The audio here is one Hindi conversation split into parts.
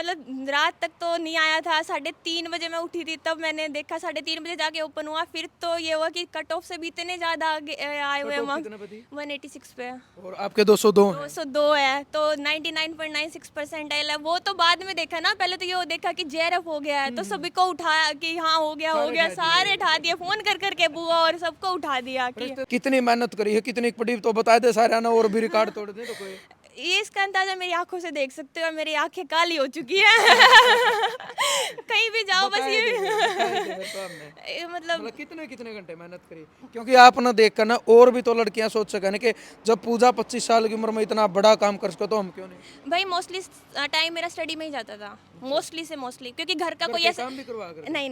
मतलब रात तक तो नहीं आया था। 3:30 बजे मैं उठी थी, तब मैंने देखा 3:30 बजे जाके ओपन हुआ। फिर तो ये हुआ कि कट ऑफ से भी इतने ज़्यादा आए हुए हैं कितने पे थी? 186 पे। और आपके 202 हैं। 202 है तो 99.96% है। वो तो बाद में देखा ना, पहले तो ये देखा कि जेआरएफ हो गया है तो सभी को उठाया कि हाँ हो गया हो गया, सारे उठा दिए, फोन कर करके बुआ और सबको उठा दिया कि कितनी मेहनत करी है, कितनी पड़ी तो बता दे सारे ना, और भी रिकॉर्ड तोड़ दे तो कोई। ये इसका अंदाजा मेरी आंखों से देख सकते हो, और मेरी आंखें काली हो चुकी है। कहीं भी जाओ बस ये मतलब कितने कितने घंटे मेहनत करी, क्योंकि आप ना देख कर ना और भी तो लड़कियां सोच सके ना कि जब पूजा 25 साल की उम्र में इतना बड़ा काम कर सको तो हम क्यों नहीं। भाई मोस्टली टाइम मेरा स्टडी में ही जाता था, मोस्टली क्योंकि घर का कोई ऐसा काम भी करवा कर नहीं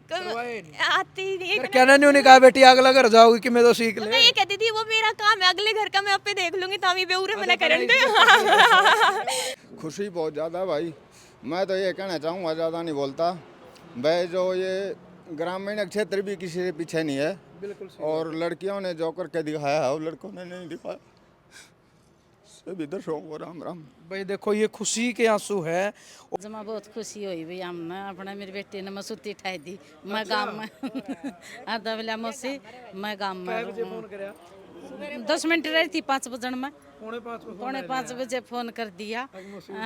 करवाए नहीं। आती ही नहीं। कहना नहीं कहा बेटी अगला घर जाओगी कि मैं तो सीख ले। मैं ये कहती थी वो मेरा काम है, अगले घर का मैं अपने देख लूंगी, तामी बेउरे मना करन दे। खुशी बहुत ज़्यादा है भाई। मैं तो ये कहना चाहूँगा, ज़्यादा नहीं बोलता भाई, जो ये ग्रामीण क्षेत्र भी किसी से पीछे नहीं है। बिल्कुल और लड़कियों ने जो करके दिखाया है वो लड़कों ने नहीं दिखाया। सभी दर्शकों को राम राम। भाई देखो ये खुशी के आंसू है। जमा बहुत खुशी हुई भाई, हमने अपने मेरी बेटी ने मसूती ठाई दी। मैं गाँव में आधा बेला मौसी, मैं गाँव में 10 मिनट रही थी, 5 बजन में 4:45 बजे फोन कर दिया।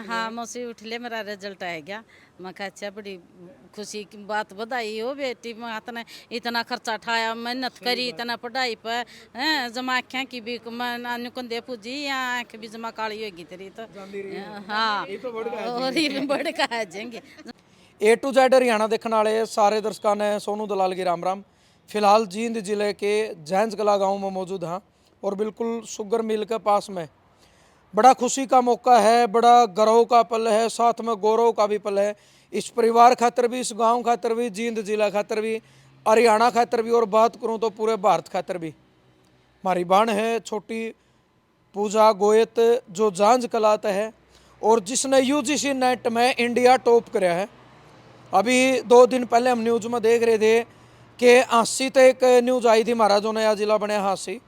हाँ मौसी उठ ले, मेरा रिजल्ट आ गया। मैं कहा अच्छा, बड़ी खुशी की बात, बधाई हो बेटी, मैं इतना खर्चा ठाया, मेहनत करी, इतना पढ़ाई पर हैं, जमा आँखें की भी नुकन दे पूजी, या आँख भी जमा काली होगी तेरी तो। हाँ और ये बढ़ का आ जाएंगे। A to Z हरियाणा देखने वाले सारे दर्शकों ने सोनू दलाल की राम राम। फिलहाल जींद जिले के जैंज कला गाँव में मौजूद हैं और बिल्कुल शुगर मिल के पास में। बड़ा खुशी का मौका है, बड़ा गर्व का पल है, साथ में गौरव का भी पल है। इस परिवार खातर भी, इस गांव खातर भी, जींद जिला खातर भी, हरियाणा खातर भी, और बात करूं तो पूरे भारत खातर भी। हमारी बहन है छोटी पूजा गोयत, जो जांज कलात है और जिसने UGC नेट में इंडिया टॉप कराया है। अभी 2 दिन पहले हम न्यूज़ में देख रहे थे कि हाँसी तो एक न्यूज़ आई थी, हमारा जो नया जिला बने हाँसी,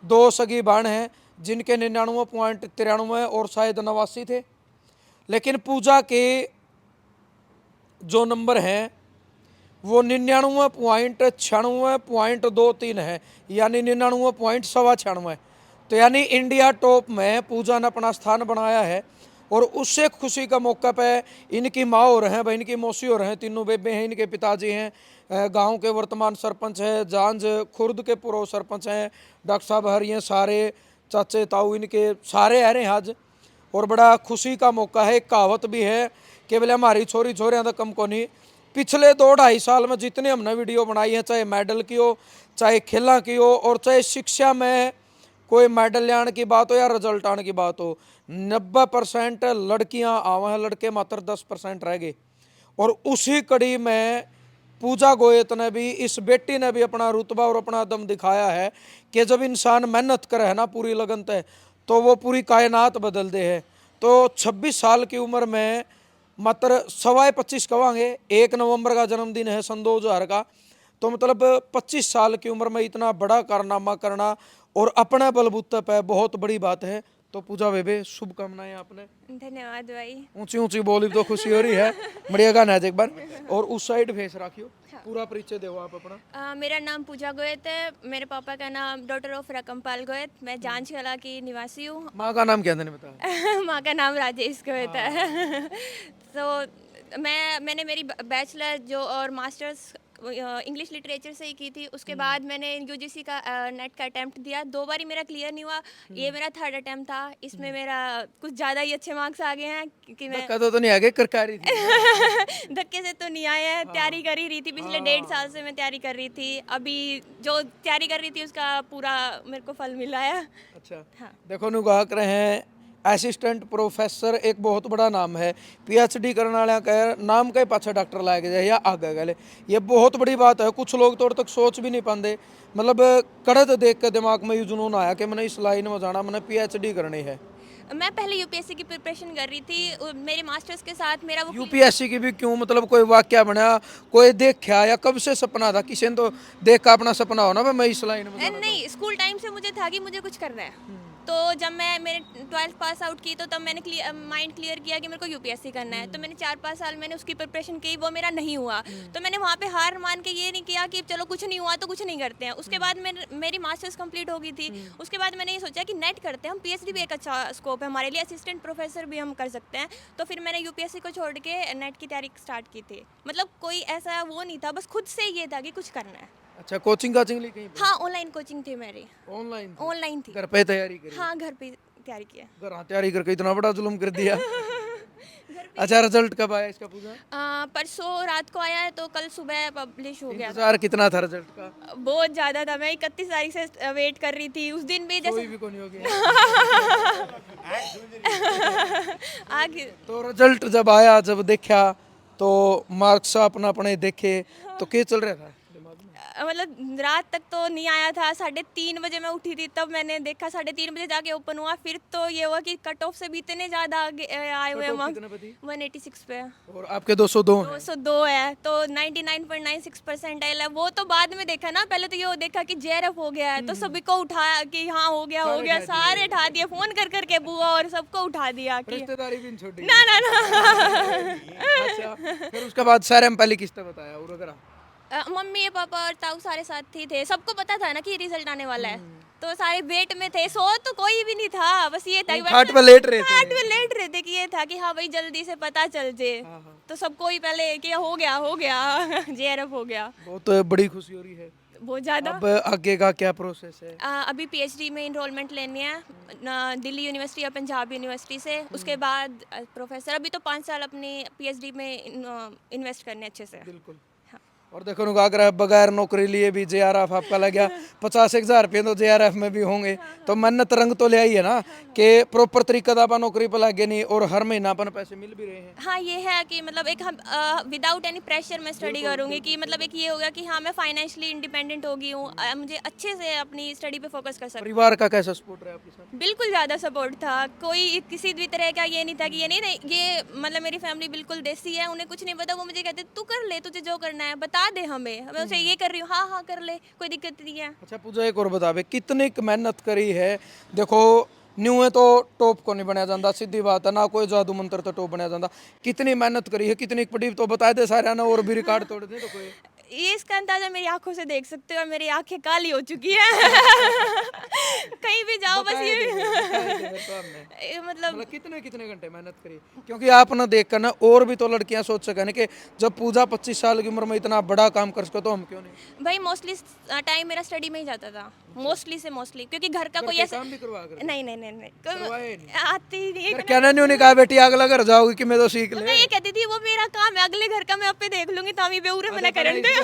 2 सगी बहन हैं जिनके 99.93 और शायद 89 थे। लेकिन पूजा के जो नंबर हैं वो 99.96.23 है, यानी 99.96। तो यानी इंडिया टॉप में पूजा ने अपना स्थान बनाया है। और उससे खुशी का मौका पे इनकी माँ हो रहे हैं, भाई इनकी मौसी हो रहे हैं, तीनों बेबे हैं, इनके पिताजी हैं, गांव के वर्तमान सरपंच हैं, जांज खुर्द के पूर्व सरपंच हैं, डॉक्टर साहब हरी हैं, सारे चाचे ताऊ इनके सारे आ रहे हैं आज। और बड़ा खुशी का मौका है। एक कहावत भी है कि बोले हमारी छोरी छोरियाँ तो कम को नहीं। पिछले 2-2.5 साल में जितने हमने वीडियो बनाई हैं, चाहे मेडल की हो, चाहे खेला की हो, और चाहे शिक्षा में कोई मेडल लाने की बात हो या रिजल्ट आने की बात हो, 90% लड़कियां आवे हैं, लड़के मात्र 10% रह गए। और उसी कड़ी में पूजा गोयत ने भी, इस बेटी ने भी अपना रुतबा और अपना दम दिखाया है कि जब इंसान मेहनत करे है ना पूरी लगन से, तो वो पूरी कायनात बदल दे है। तो 26 साल की उम्र में मात्र 25 कवांगे, 1 नवंबर का जन्मदिन है सन 2000 का, तो मतलब 25 साल की उम्र में इतना बड़ा कारनामा करना और अपने बलबूते पे बहुत बड़ी बात है। तो पूजा बेबे शुभकामनाएं आपने। धन्यवाद भाई। ऊंची ऊंची बोली तो खुशी हो रही है। बढ़िया गाना है एक बार। और उस साइड फेस रखियो, पूरा परिचय दो आप अपना। मेरा नाम पूजा गोयत है, मेरे पापा का नाम डॉक्टर ऑफ रकमपाल गोयत, मैं जांच कला की निवासी हूँ। माँ का नाम क्या था बता। माँ का नाम राजेश गोयत है। तो मैंने मेरी बैचलर जो और मास्टर्स इंग्लिश लिटरेचर से ही की थी। उसके बाद मैंने UGC का नेट का अटैम्प्ट दिया, 2 बार ही मेरा क्लियर नहीं हुआ। ये मेरा 3rd अटैम्प्ट था। इसमें मेरा कुछ ज़्यादा ही अच्छे मार्क्स आ गए हैं क्योंकि मैं तो नहीं आगे करकारी थी। धक्के से तो नहीं आए हैं। तैयारी कर ही रही थी, पिछले 1.5 साल से मैं तैयारी कर रही थी। अभी जो तैयारी कर रही थी उसका पूरा मेरे को फल मिला है। अच्छा हाँ। देखो नु कहा कर रहे हैं असिस्टेंट प्रोफेसर, एक बहुत बड़ा नाम है। PhD करने वाले का नाम के पाछे डॉक्टर लाए गए या आगे गए, ये बहुत बड़ी बात है। कुछ लोग तो तक सोच भी नहीं पाते। मतलब कड़त देख के दिमाग में ये जुनून आया कि मैंने इस लाइन में जाना, मैंने PhD करनी है। मैं पहले UPSC की प्रिपरेशन कर रही थी, मेरे मास्टर्स के साथ मेरा वो UPSC की भी क्यों, मतलब कोई वाक्य बना, कोई देखा या कब से सपना था? किसी ने तो देख का अपना सपना हो ना मैं इस लाइन में जाना। नहीं, स्कूल टाइम से मुझे था कि मुझे कुछ करना है। तो जब मैं मेरे 12th पास आउट की तो तब मैंने माइंड क्लियर किया कि मेरे को यूपीएससी करना है। तो मैंने 4-5 साल मैंने उसकी प्रिपरेशन की, वो मेरा नहीं हुआ। तो मैंने वहाँ पे हार मान के ये नहीं किया कि चलो कुछ नहीं हुआ तो कुछ नहीं करते हैं। उसके बाद मेरी मास्टर्स कंप्लीट हो गई थी। उसके बाद मैंने ये सोचा कि नेट करते हैं हम, पीएचडी भी एक अच्छा स्कोप है हमारे लिए, असिस्टेंट प्रोफेसर भी हम कर सकते हैं। तो फिर मैंने यूपीएससी को छोड़ के नेट की तैयारी स्टार्ट की थी। मतलब कोई ऐसा वो नहीं था, बस खुद से ये था कि कुछ करना है। अच्छा, कोचिंग काचिंग ली कहीं पे? हाँ, ऑनलाइन कोचिंग थी मेरी, ऑनलाइन ऑनलाइन थी। घर पे तैयारी करी? हाँ, घर पे तैयारी की है। घर तैयारी करके इतना बड़ा जुल्म कर दिया। अच्छा, रिजल्ट कब आया इसका पूजा? परसों रात को आया है, तो कल सुबह पब्लिश हो गया था। इंतजार कितना था रिजल्ट का? बहुत ज़्यादा था, मैं 31 तारीख से वेट कर रही थी। उस दिन भी कोई जैसे भी को नहीं हो गया। आगे तो रिजल्ट जब आया, जब देखा तो मार्क्स अपना अपने देखे तो क्या चल रहा था दिमाग में? मतलब रात तक तो नहीं आया था। 3:30 बजे मैं उठी थी, तब मैंने देखा 3:30 बजे जाके ओपन हुआ। फिर तो ये हुआ कि कट ऑफ से भी इतने ज़्यादा आगे आए हुए Cut off मार्क्स, कितने पे थी? 186 पे। और आपके 202 हैं। 202 है, तो 99.96 परसेंटाइल है। वो तो बाद में देखा ना, पहले तो ये देखा कि जेआरएफ हो गया है, तो सभी को उठाया कि हाँ हो गया हो गया, सारे उठा दिए, फोन कर करके बुआ और सबको उठा दिया कि रिश्तेदारी भी नहीं छोड़ी। ना ना ना। अच्छा, फिर उसके बाद सारे हम पहले किसने बताया और वगैरह? मम्मी पापा और ताऊ सारे साथ ही थे। सबको पता था ना कि रिजल्ट आने वाला है, तो सारे वेट में थे। सो तो कोई भी नहीं था, बस ये था कि खाट पे लेट रहे थे। खाट पे लेट रहे थे कि ये था कि हाँ भाई जल्दी से पता चल जाए। तो सबको ही पहले कि हो गया जेआरएफ हो गया। बहुत बड़ी खुशी हो रही है। बहुत ज़्यादा। अब आगे का क्या प्रोसेस है? अभी पीएचडी में इनरोलमेंट लेनी है दिल्ली यूनिवर्सिटी या पंजाब यूनिवर्सिटी से। उसके बाद प्रोफेसर, अभी तो 5 साल अपनी पीएचडी में इन्वेस्ट करने अच्छे से। बिल्कुल। और देखो नुका अगर बगैर नौकरी लिए भी जेआरएफ आपका लग गया, 50,000 रुपये तो जेआरएफ में भी होंगे, तो मन्नत रंग तो ले आई है ना कि प्रॉपर तरीके से आप नौकरी पर लगे नहीं और हर महीना अपन पैसे मिल भी रहे हैं। हाँ, ये है कि मतलब एक हम विदाउट एनी प्रेशर मैं स्टडी करूँगी कि मतलब एक ये होगा कि हाँ मैं फाइनेंशियली इंडिपेंडेंट होगी हूँ, मुझे अच्छे से अपनी स्टडी पे फोकस कर सकती परिवार का कैसा सपोर्ट रहा आपके साथ? हूँ। बिल्कुल ज़्यादा सपोर्ट था, कोई किसी भी तरह का ये नहीं था कि ये नहीं ये मतलब मेरी फैमिली बिल्कुल देसी है, उन्हें कुछ नहीं पता। वो मुझे कहते तू कर ले, तुझे जो करना है बता दे हमें, मैं उसे ये कर रही हूँ, हाँ कर ले, कोई दिक्कत नहीं है। अच्छा पूजा, एक और बतावे कितनी मेहनत करी है। देखो न्यू है तो टॉप को नहीं बनाया जाता, सीधी बात है ना, कोई जादू मंत्र तो टॉप बनाया जाता। कितनी मेहनत करी है, कितनी पड़ी तो बता दे सारे ना, और भी रिकॉर्ड तोड़ दे तो कोई। ये इसका अंदाजा मेरी आंखों से देख सकते हो, मेरी आंखें काली हो चुकी है। कहीं भी जाओ बस ये मतलब कितने घंटे मेहनत करी? क्योंकि आप ना देख कर ना और भी तो लड़कियां सोच सके ना कि जब पूजा 25 साल की उम्र में इतना बड़ा काम कर सके तो हम क्यों नहीं। भाई मोस्टली टाइम मेरा स्टडी में ही जाता था, मोस्टली क्योंकि घर का कोई ऐसा काम भी करवा कर नहीं करवाए कोई आती ही नहीं। कहना नहीं कहा बेटी अगला घर जाओगी कि मैं तो सीख ले। मैं ये कहती थी वो मेरा काम है, अगले घर का मैं आपे देख लूंगी, तामी बेउरे मैंने करन दे।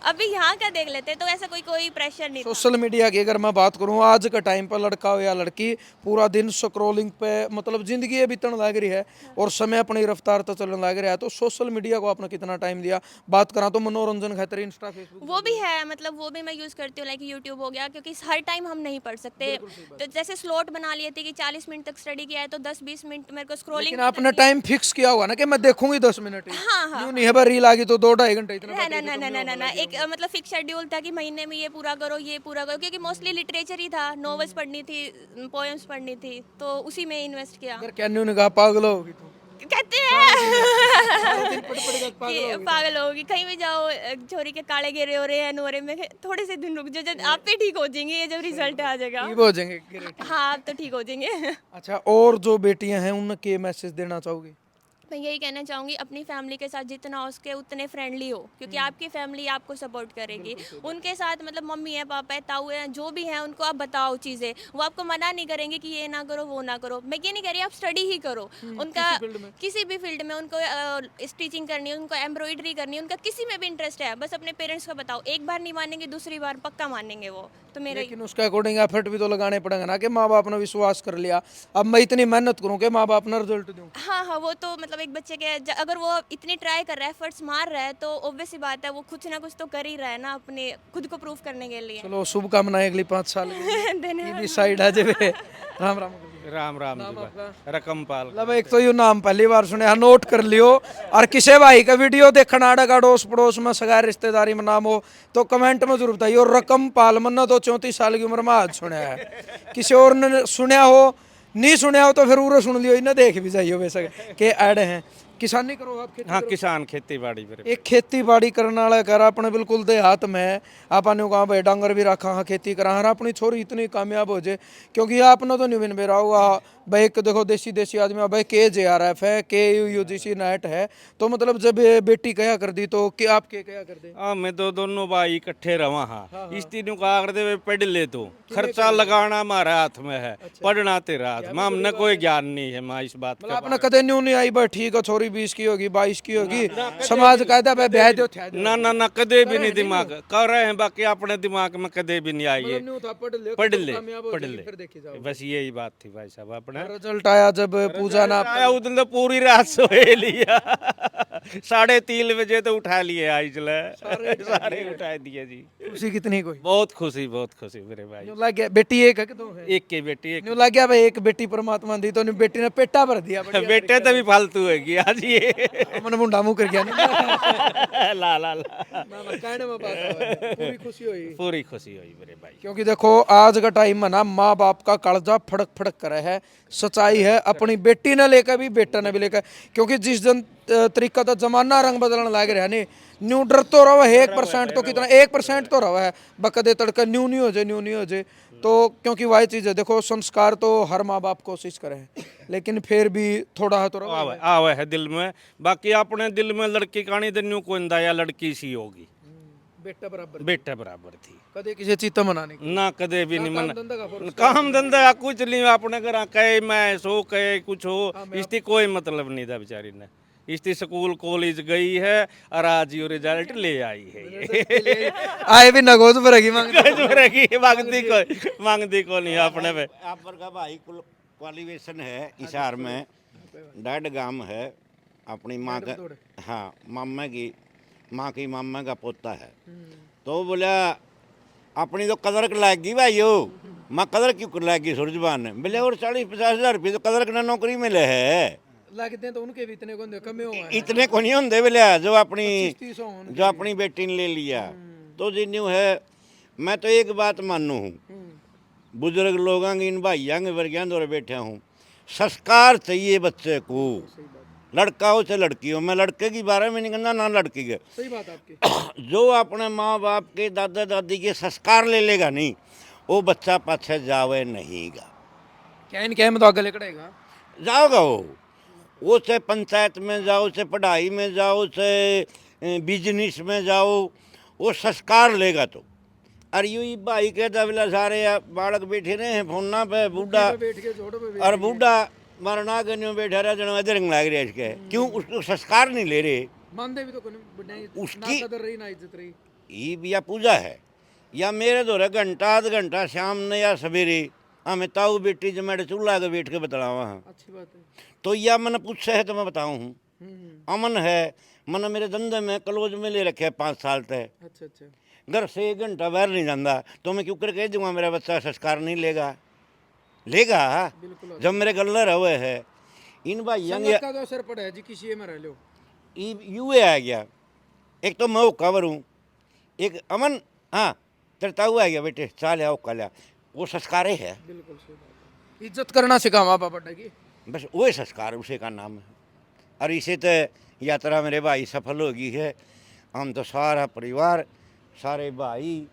अभी यहाँ का देख लेते, तो ऐसा कोई प्रेशर नहीं था। सोशल मीडिया की अगर मैं बात करूँ आज के टाइम पर, लड़का हो या लड़की पूरा दिन स्क्रोलिंग पे मतलब जिंदगी बीतने लग रही है और समय अपनी रफ्तार तो चलने लग रहा है। तो सोशल मीडिया को आपने कितना टाइम दिया? बात करा तो मनोरंजन खातिर इंस्टा फेसबुक वो भी है, मतलब वो भी मैं यूज़ करती हूँ, लाइक यूट्यूब हो गया, क्योंकि हर टाइम हम नहीं पढ़ सकते। तो जैसे स्लॉट बना लिए थे कि 40 मिनट तक स्टडी किया है तो 10-20 मिनट मेरे को स्क्रोलिंग। लेकिन आपने टाइम फिक्स किया होगा ना कि मैं देखूंगी 10 मिनट ही। हाँ। यूं नहीं है रील आ गई तो 2-2.5 घंटे इतना ना एक मतलब फिक्स शेड्यूल था कि महीने में ये पूरा करो ये पूरा करो, क्योंकि मोस्टली लिटरेचर ही था, नॉवेल्स पढ़नी थी, पोएम्स पढ़नी थी, तो उसी में इन्वेस्ट किया। अगर कहने ने कहा पागल होगी तू, कहते हैं पढ़ कि पागल होगी, कहीं भी जाओ छोरी के काले गिरे हो रहे हैं नोरे में, थोड़े से दिन रुक जाओ, जब आप पे ठीक हो जाएंगे, ये जब रिजल्ट आ जाएगा ठीक हो जाएंगे। हाँ आप तो ठीक हो जाएंगे। अच्छा, और जो बेटियां हैं उनके मैसेज देना चाहोगे? मैं यही कहना चाहूँगी अपनी फैमिली के साथ जितना हो सके उतने फ्रेंडली हो, क्योंकि आपकी फैमिली आपको सपोर्ट करेगी। उनके साथ मतलब मम्मी है पापा है ताऊ है जो भी हैं, उनको आप बताओ चीज़ें, वो आपको मना नहीं करेंगे कि ये ना करो वो ना करो। मैं ये नहीं कह रही आप स्टडी ही करो, उनका किसी भी फील्ड में उनको स्टिचिंग करनी है, उनको एम्ब्रॉयडरी करनी है, उनका किसी में भी इंटरेस्ट है, बस अपने पेरेंट्स को बताओ। एक बार नहीं मानेंगे, दूसरी बार पक्का मानेंगे वो। तो मेरे लेकिन उसके अकॉर्डिंग एफर्ट भी तो लगाने पड़ेंगे ना कि माँ बाप ने विश्वास कर लिया, अब मैं इतनी मेहनत करूँ कि माँ बाप ने रिजल्ट दूँ। हाँ वो तो मतलब एक बच्चे के अगर वो इतनी ट्राई कर रहा है, एफर्ट्स मार रहा है, तो ऑब्वियस सी बात है वो कुछ ना कुछ तो कर ही रहा है ना अपने खुद को प्रूव करने के लिए। चलो शुभकामनाएं अगली 5 साल की धन्यवाद। भी साइड आ जावे। राम राम। राम राम जी भाई रकमपाल मतलब एक तो यू नाम पहली बार सुने, नोट कर लियो। और किसी भाई का वीडियो देखना आड़ेगा अड़ोस पड़ोस में सगा रिश्तेदारी में नाम हो तो कमेंट में जरूर बताइए। और रकमपाल मन्ना तो 34 साल की उम्र में आज सुना है, किसी और ने सुनया हो नहीं सुनया हो तो फिर उरो सुन लियो, इन्हें देख भी जाइयो वैसे के ऐड हैं। किसानी करो आप, खेती हाँ करो? किसान खेती बाड़ी मेरे एक खेती बाड़ी करने वाला कर अपने बिल्कुल देहात में आपने कहा भाई डांगर भी रखा हाँ खेती करा हाँ अपनी छोरी इतनी कामयाब हो जाए। क्योंकि आपने तो नहीं बिन बेरा हुआ भाई, एक देखो देसी आदमी भाई के JRF है, के UGC नेट है, तो मतलब जब ये बेटी कया कर दी तो क्या आप के कया कर दे? हाँ मैं तो दोनों भाई इकट्ठे रहा हाँ इस तीनों का कर दे पढ़ ले तो खर्चा लगाना हमारे हाथ में है, पढ़ना तेरा हाथ में, हमने कोई ज्ञान नहीं है माँ इस बात मतलब का। आपने कदे न्यू नहीं आई भाई ठीक है छोरी 20 की होगी 22 की होगी, समाज कहता है ब्याह दो ना ना कदे भी नहीं दिमाग कर रहे हैं, बाकी अपने दिमाग में कदे भी नहीं आई है। पढ़ ले बस यही बात थी भाई साहब। अपने रिजल्ट आया जब पूजा ना आया उस दिन तो पूरी रात सोए लिया 3:30 बजे तो उठा लिए आई चले सारे उठा दिए जी। खुशी कितनी कोई बहुत खुशी मेरे भाई। न्यू लग गया बेटी एक है कि दो है? एक की बेटी एक न्यू लग गया भाई एक बेटी परमात्मा दी तो बेटी ने पेटा भर दिया बेटे तो भी फालतू है कि आज ये मन मुंडा मुंह कर गया ना ला ला ला कहने में बात है, पूरी खुशी हुई। पूरी खुशी हुई मेरे भाई। क्योंकि देखो आज का टाइम में ना माँ बाप का कालजा फड़क फड़क करे है, सच्चाई है अपनी बेटी ने लेकर भी बेटा ने भी लेकर। क्योंकि जिस दिन तरीका तो जमाना रंग बदलने लग रहा है नहीं, न्यू डर तो रहा है 1% तो कितना 1% तो रहा है बकदे तड़का न्यू नहीं हो जाए तो। क्योंकि वही चीज़ है देखो संस्कार तो हर माँ बाप कोशिश करे हैं, लेकिन फिर भी थोड़ा है तो आवे है दिल में। बाकी अपने दिल में लड़की कहानी तो न्यू को या लड़की सी होगी, बेटा बराबर थी, कदे किसी चीज तो मनाने की ना कदे भी नहीं मन काम धंधा कुछ नहीं अपने घर कहे मैं सो कहे कुछ हो इसकी कोई मतलब नहीं था बेचारी ने। इसकी स्कूल कॉलेज गई है और आज ये रिजल्ट ले आई है आए भी नगोद भरेगी मांगती को नहीं अपने पे। आप का भाई क्वालिफिकेशन है इशार में, डैड गांव है अपनी माँ का, हाँ मामा की मामा का पोता है। तो बोला अपनी तो कदर लाएगी भाई हो, माँ कदर क्यों लाएगी सूरजबान ने? बोले और 40-50 हज़ार रुपये तो कदर की नौकरी मिले है, लगते हैं तो उनके भी इतने को कमे हो इतने को नहीं होंगे बोले जो अपनी बेटी ने ले लिया। तो जिन्हों है मैं तो एक बात मानू हूँ, बुजुर्ग लोगों की इन भाइयों के वर्गियां दौरे बैठा हूँ, संस्कार चाहिए बच्चे को, लड़का हो चाहे लड़की हो। मैं लड़के की बारे में नहीं कहना ना लड़की के, सही बात आपकी। जो अपने माँ बाप के दादा दादी के संस्कार ले लेगा नहीं वो बच्चा पाछे जावे नहींगा। क्या इनके में तो आगे लेकड़ेगा जाओगा वो चाहे पंचायत में जाओ, चाहे पढ़ाई में जाओ, चाहे बिजनेस में जाओ, वो संस्कार लेगा तो। और यूँ भाई के दबला सारे बालक बैठे रहे हैं फोना पे, बूढ़ा और बूढ़ा मरना के न्यू बैठा रहा जन इधर लाग रहा है इसके, क्यों उसको संस्कार नहीं ले रहे। मानते भी तो उसकी कदर रही ना इज्जत रही। ये भी या पूजा है या मेरे दौरे घंटा आध घंटा शाम ने या सवेरे हमें ताऊ बेटी जो मेरे चूल्हा के बैठ के बतलावा हाँ, अच्छी बात है। तो या मन पूछे है तो मैं बताऊँ हूँ। अमन है मन मेरे धंधे में क्लोज में ले रखे 5 साल तक, अच्छा घर से 1 घंटा बाहर नहीं जाता, तो मैं क्यों कर कह दूंगा मेरा बच्चा संस्कार नहीं लेगा जब मेरे गल्लर हुए है। इन भाइयों का तो असर पड़ा है जी, किसी में रह लो यूए आ गया। एक तो मैं कवर हूँ, एक अमन हाँ तेरता हुआ आ गया बेटे चाल आओ कल, वो संस्कार है। बिल्कुल सही बात है। इज्जत करना सिखा माँ बाप की, बस वही संस्कार उसे का नाम है। और इसे तो यात्रा मेरे भाई सफल होगी है। हम तो सारा परिवार, सारे भाई,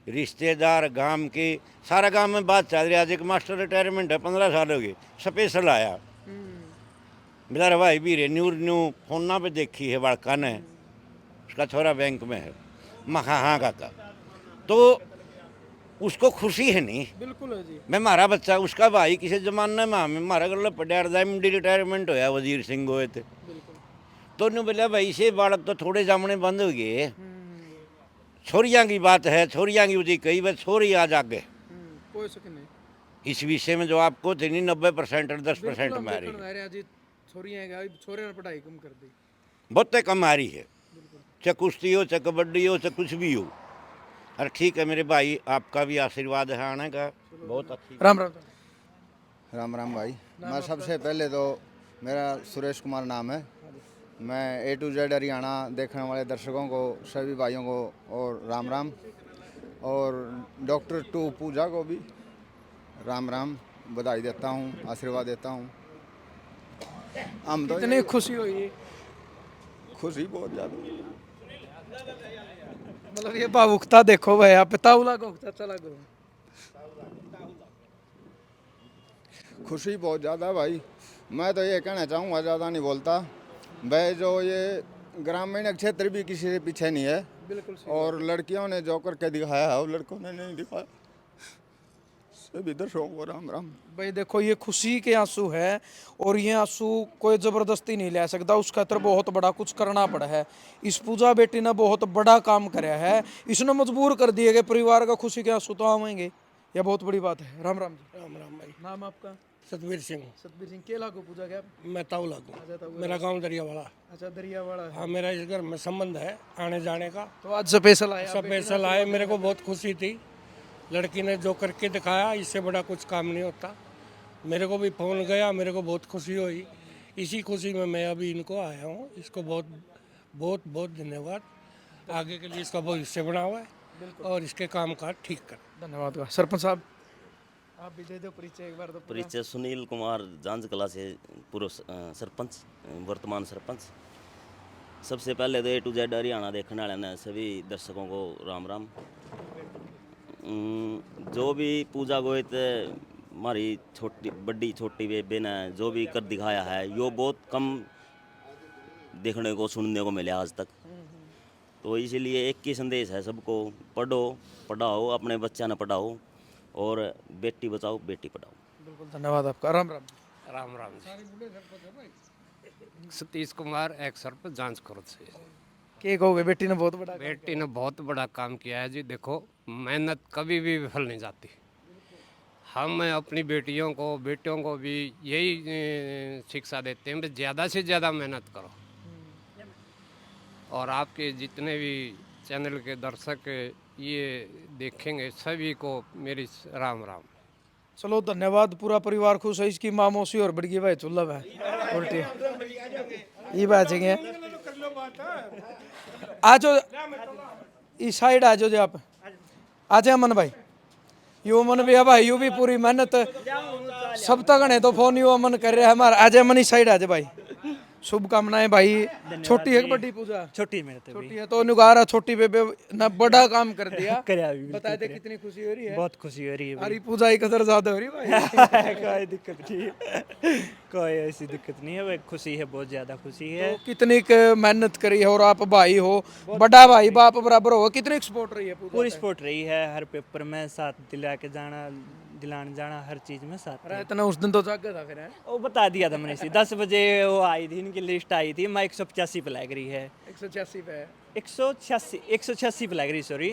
रिश्तेदार, गांव के सारा गांव में बात चल रही है। आज एक मास्टर रिटायरमेंट है 15 साल हो गए, स्पेशल आया मेरा भाई भी न्यू फोना पे देखी है बड़का ने, उसका छोरा बैंक में है। मखा हाँ काका, तो उसको खुशी है नहीं। बिल्कुल है जी। मैं मारा बच्चा उसका भाई किसी जमाने में हमें मारा गल पटियार MD रिटायरमेंट होया वजीर सिंह होए थे, तो उन्होंने बोला भाई से बालक तो थोड़े जामने बंद हो गए। छोरियाँ की बात है, छोरियाँ की उसी कई बार छोरी आज आगे कोई शक नहीं इस विषय में जो आपको थी 90% और 10% मारी। छोरियां हैं छोरे ने पढ़ाई कम कर दी। बहुते कम आ रही है, चाहे कुश्ती हो, चाहे कबड्डी हो, चाहे कुछ भी हो। अरे ठीक है मेरे भाई, आपका भी आशीर्वाद है आने का, बहुत अच्छी। राम राम। राम राम भाई। मैं सबसे पहले तो मेरा सुरेश कुमार नाम है। मैं A to Z हरियाणा देखने वाले दर्शकों को, सभी भाइयों को और राम राम, और डॉक्टर टू पूजा को भी राम राम बधाई देता हूँ, आशीर्वाद देता हूँ। हम तो इतनी खुशी हुई, खुशी बहुत ज़्यादा। मतलब ये भावुकता देखो भाई, आप पिताउला को चला गो। खुशी बहुत ज़्यादा भाई। मैं तो ये कहना चाहूँगा, ज़्यादा नहीं बोलता भाई, जो ये ग्रामीण क्षेत्र भी किसी के पीछे नहीं है। बिल्कुल और लड़कियों ने जो करके दिखाया है वो लड़कों ने नहीं दिखाया। सभी दर्शकों को राम राम। भाई देखो ये खुशी के आंसू है, और ये आंसू कोई जबरदस्ती नहीं ले सकता, उस खातर बहुत बड़ा कुछ करना पड़ा है। इस पूजा बेटी ने बहुत बड़ा काम कराया है, इसने मजबूर कर दिए कि परिवार का खुशी के आंसू तो आवेंगे, यह बहुत बड़ी बात है। राम राम जी। राम राम भाई। नाम आपका? सतवीर सिंह। सतबीर सिंह। के लागू पूजा क्या? मैं ताऊ लागू, मेरा गांव दरियावाला। अच्छा, दरियावाड़ा है। हाँ, मेरा इस घर में संबंध है आने जाने का। तो आज स्पेशल आया? सब स्पेशल आए, मेरे को बहुत खुशी थी। लड़की ने जो करके दिखाया, इससे बड़ा कुछ काम नहीं होता। मेरे को भी फ़ोन गया, मेरे को बहुत खुशी हुई। इसी खुशी में मैं अभी इनको आया हूँ। इसको बहुत बहुत बहुत धन्यवाद। आगे के लिए इसका भविष्य बना हुआ है और इसके काम काज ठीक कर। धन्यवाद। सरपंच साहब आप भी दे दो परिचय एक बार तो। परिचय सुनील कुमार, जांज कला से पूर्व सरपंच, वर्तमान सरपंच। सबसे पहले तो A to Z हरियाणा देखने वाले ने सभी दर्शकों को राम राम। जो भी पूजा गोहित हमारी छोटी बड़ी छोटी बेबे ने जो भी कर दिखाया है, यो बहुत कम देखने को सुनने को मिले आज तक। तो इसीलिए एक ही संदेश है सबको, पढ़ो पढ़ाओ, अपने बच्चा ने पढ़ाओ और बेटी बचाओ बेटी पढ़ाओ। बिल्कुल धन्यवाद आपका। राम राम। राम राम जी। सतीश कुमार, एक सरपंच, जांच करो से। के कहोगे? बेटी ने बहुत बड़ा बेटी ने बहुत बड़ा काम किया है जी। देखो, मेहनत कभी भी विफल नहीं जाती। हम अपनी बेटियों को, बेटियों को भी यही शिक्षा देते हैं कि ज़्यादा से ज़्यादा मेहनत करो। और आपके जितने भी चैनल के दर्शक ये देखेंगे, सभी को मेरी राम राम। चलो धन्यवाद। पूरा परिवार खुश है। इसकी माँ मौसी और बड़गी भाई चुल्ला है उल्टी ये बात है। आज इस साइड आ जाओ आप। आज अमन भाई, यू अमन भी है भाई, यू भी पूरी मेहनत सब तक ने तो फोन यू अमन कर रहा है हमारा। आज अमन इस साइड आज भाई, शुभकामनाएं भाई। छोटी है बड़ी पूजा? छोटी मेरे तो छोटी है तो निगारा छोटी बेबे ने बड़ा काम कर दिया। बता दे कितनी खुशी हो रही है? बहुत खुशी हो रही है हरी पूजा की कदर ज्यादा हो रही है भाई। कोई दिक्कत नहीं है, कोई ऐसी दिक्कत नहीं है भाई। खुशी है, बहुत ज्यादा खुशी है। तो कितनी मेहनत करी है, और आप भाई हो, बड़ा भाई बाप बराबर हो, कितनी सपोर्ट रही है पूजा पूरी पे? सपोर्ट रही है, हर पेपर में साथ दिला के जाना, दिलाने जाना, हर चीज में साथ अरे इतना उस दिन तो जागा था फिर है? वो बता दिया था मैंने इसी 10 बजे वो आई थी, इनकी लिस्ट आई थी। मैं 185 पे लग रही है, 186 पे है। 186 पे लग रही, सॉरी।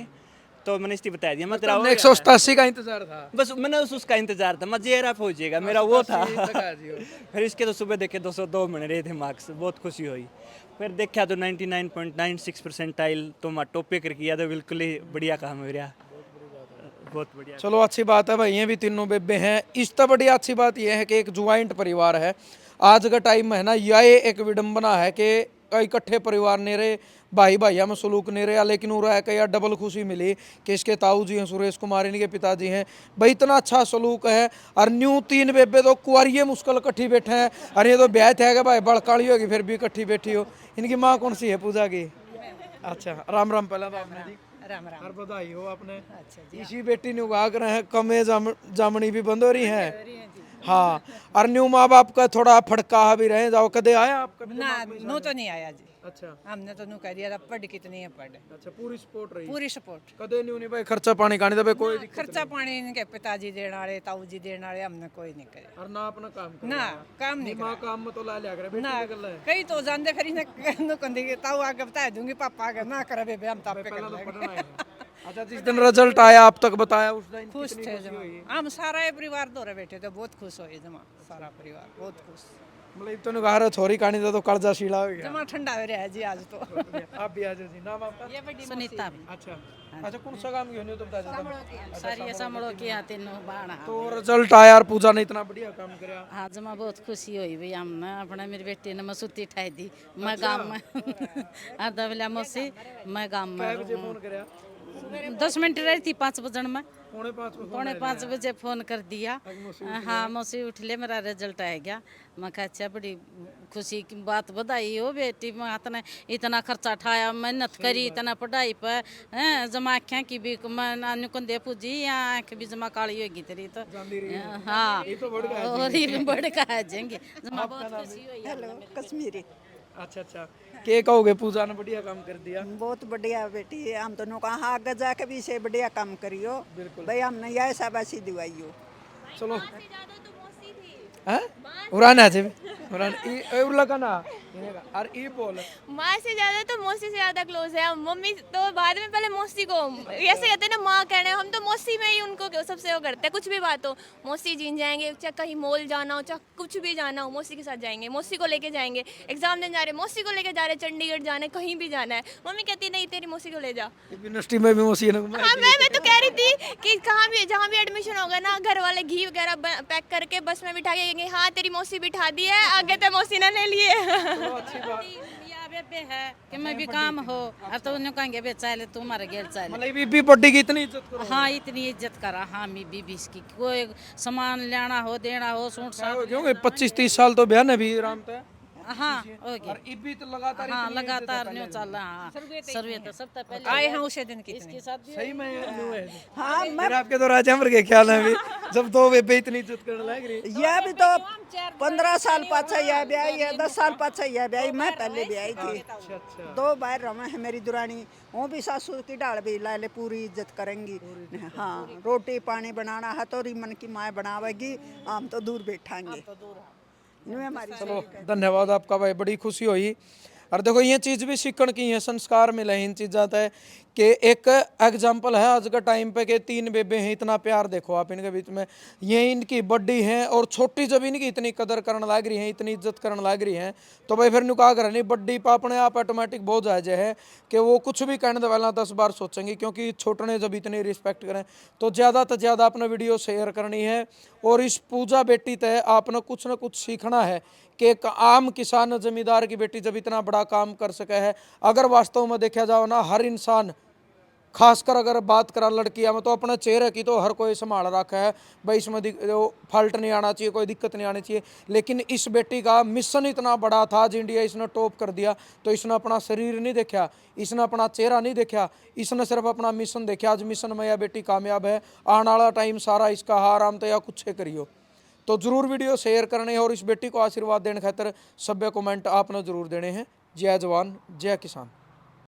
तो मैंने इसलिए बता दिया, मैं तेरा हो 187 का इंतजार था। बस मैंने उसका इंतजार था, मैं जेरा पहुंचेगा मेरा वो था। 88 लगा जी वो। फिर इसके तो सुबह देखे 202 मिल रहे थे मार्क्स, बहुत खुशी हुई। फिर देखा तो 99.96% आइल, तो मैं टॉप पे कर किया तो बिल्कुल ही बढ़िया काम हो रहा, बहुत बढ़िया। चलो अच्छी बात है भाई, ये भी तीनों बेबे हैं। इस तो बड़ी अच्छी बात यह है कि एक ज्वाइंट परिवार है। आज का टाइम में है ना, यह एक विडंबना है कि इकट्ठे परिवार नहीं रहे, भाई भाइया में सलूक नहीं रहा, लेकिन वो है कि यार डबल खुशी मिली कि इसके ताऊ जी हैं सुरेश कुमार, इनके पिताजी हैं भाई, इतना अच्छा सलूक है। और न्यू 3 बेबे तो कुआरिये मुश्किल इकट्ठी बैठे हैं, और ये तो ब्याह थे कि भाई बड़काली होगी फिर भी इकट्ठी बैठी हो। इनकी माँ कौन सी है पूजा की? अच्छा, राम राम। पहला तो आपने जी राम राम। और बधाई हो आपने। अच्छा जी। इसी बेटी ने उगा कर हैं, कमे जामनी भी बंद हो रही है। हाँ, और न्यू माँ बाप का थोड़ा फड़का भी रहे जाओ। कदे आया आपका? ना, नो तो नहीं आया जी। अच्छा हमने तो नु कह दिया था, पढ़ कितनी है पढ़। अच्छा, पूरी सपोर्ट रही? पूरी सपोर्ट। कदे न्यू नहीं भाई खर्चा पानी खाने दे कोई दिक्कत खर्चा पानी इनके पिताजी देने वाले, ताऊ जी देने वाले, हमने कोई नहीं करे। और ना अपना काम करे? ना काम नहीं माँ काम में तो ला लिया करे बेटी ना, कर ले। कई तो जानते फिर इन्हें कंधे के ताऊ आगे बता दूंगी, पापा आगे ना करे बेबे, हम ताप पे पहला कर तो लेंगे। पढ़ना है। अच्छा, जिस दिन रिजल्ट आया आप तक बताया उस दिन खुश कितनी थे खुशी हुई? जमा, हम सारा परिवार दौरे बैठे थे, बहुत खुश हुए जमा, सारा परिवार बहुत खुश। मतलब तो कहा रहे छोरी कहानी तो कलजा शीला हो गया। जमा ठंडा हो रहा है जी आज तो आप भी आ जाओ जी। नाम आपका? ये बड़ी सुनीता अच्छा अच्छा, कौन सा काम क्यों नहीं तो बता देता। सारी समड़ो के यहाँ तीनों बाण तो रिजल्ट आया यार, पूजा ने इतना बढ़िया काम कराया। हाँ जमा बहुत खुशी हुई भाई हमने अपने मेरी बेटी ने मसूती ठाई दी मैं गाँव में आधा बेला मौसी मैं गाँव कै बजे में फोन कराया? 10 मिनट रही थी 5 बजन में 4:45 में। 4:45 बजे फोन कर दिया। हाँ मौसी उठ ले मेरा रिजल्ट आ गया। मैं कहा अच्छा बड़ी खुशी की बात बधाई हो बेटी मैं इतना इतना खर्चा उठाया मेहनत करी इतना पढ़ाई पर हैं जमा आँखें की भी मैं अनुकन दे पूजी या आँख भी जमा काली होगी तेरी तो हाँ और ये भी बढ़ का आ जाएंगे जमा बहुत खुशी हुई। हेलो कश्मीरी अच्छा अच्छा, के कहोगे पूजा ने बढ़िया काम कर दिया? बहुत बढ़िया बेटी हम दोनों कहा आगे जाके भी से बढ़िया काम करियो भाई हमने यह शाबाशी दिवाइयो। चलो ज्यादा तो मौसी थी। हैं उराना है उरान ई उरला का ना और ई बोल माँ से ज्यादा तो मौसी से ज्यादा क्लोज है। मम्मी तो बाद में, पहले मौसी को ऐसे कहते हैं ना माँ कहने, हम तो मौसी में ही उनको सबसे वो करते हैं। कुछ भी बात हो मौसी जीन जाएंगे, चाहे कहीं मॉल जाना हो चाहे कुछ भी जाना हो मौसी के साथ जाएंगे, मौसी को लेके जाएंगे। एग्जाम देने जा रहे मौसी को लेके जा रहे, चंडीगढ़ जाना है कहीं भी जाना है मम्मी कहती है नहीं तेरी मौसी को ले जा। यूनिवर्सिटी में भी मौसी ने हाँ मैं तो कह रही थी कि कहाँ भी जहाँ भी एडमिशन होगा ना घर वाले घी वगैरह पैक करके बस में बिठा के कहेंगे हाँ तेरी मौसी बिठा दी है आगे तो मौसी ने ले लिए। अच्छी बात। या बेबे है कि मैं भी काम हो अब तो उन्हें कहेंगे बे चाले तुम्हारे गेल चाले मतलब बीबी बड्डी की इतनी इज्जत करो। हाँ इतनी इज्जत करा हाँ मी बीबी इसकी कोई सामान लेना हो देना हो सूट साट क्योंकि 25-30 साल तो बहन है भी आराम से। हाँ हो गया और इब्बी तो लगातार हाँ इतनी लगातार न्यू चल रहा हाँ सर्वे तो सब तो पहले आए हैं उसे दिन की इसके साथ भी सही में न्यू है। हाँ फिर आपके तो राजा अमर के ख्याल है भी जब दो बेबे इतनी इज्जत करने लग रही। यह भी तो 15 साल पाछा यह ब्याई है 10 साल पाछा यह ब्याई मैं पहले ब्याई थी। 2 बार रमे है मेरी दुरानी वो भी सासू की डाल भी ला ले पूरी इज्जत करेंगी। हाँ रोटी पानी बनाना है तो मन की माए बनावेगी हम तो दूर बैठांगे। हमारी चलो धन्यवाद आपका भाई, बड़ी खुशी हुई। और देखो ये चीज़ भी सीखण की है, संस्कार मिले हैं इन चीज़ है कि एक एग्जाम्पल है आज के टाइम पे कि 3 बेबे हैं, इतना प्यार देखो आप इनके बीच में। ये इनकी बड़ी हैं और छोटी जब इनकी इतनी कदर करने लग रही है इतनी इज्जत करने लग रही हैं तो भाई फिर नुका कर नहीं बड़ी पा अपने आप ऑटोमेटिक बहुत जायज़ है कि वो कुछ भी कहने वाला 10 बार सोचेंगे। क्योंकि छोटे ने जब इतनी रिस्पेक्ट करें तो ज़्यादा से ज़्यादा अपना वीडियो शेयर करनी है। और इस पूजा बेटी तय आपने कुछ ना कुछ सीखना है कि एक आम किसान जमींदार की बेटी जब इतना बड़ा काम कर सके है। अगर वास्तव में देखा जाओ ना हर इंसान खासकर अगर बात करा लड़कियां में तो अपने चेहरे की तो हर कोई संभाल रखा है भाई, इसमें फॉल्ट नहीं आना चाहिए, कोई दिक्कत नहीं आनी चाहिए। लेकिन इस बेटी का मिशन इतना बड़ा था, आज इंडिया इसने टॉप कर दिया तो इसने अपना शरीर नहीं देखा, इसने अपना चेहरा नहीं देखा, इसने सिर्फ अपना मिशन देखा। आज मिशन में यह बेटी कामयाब है, आने वाला टाइम सारा इसका आराम तो या कुछ करियो। तो जरूर वीडियो शेयर करने और इस बेटी को आशीर्वाद देने खातर सभ्य कमेंट आपने जरूर देने हैं। जय जवान जय किसान।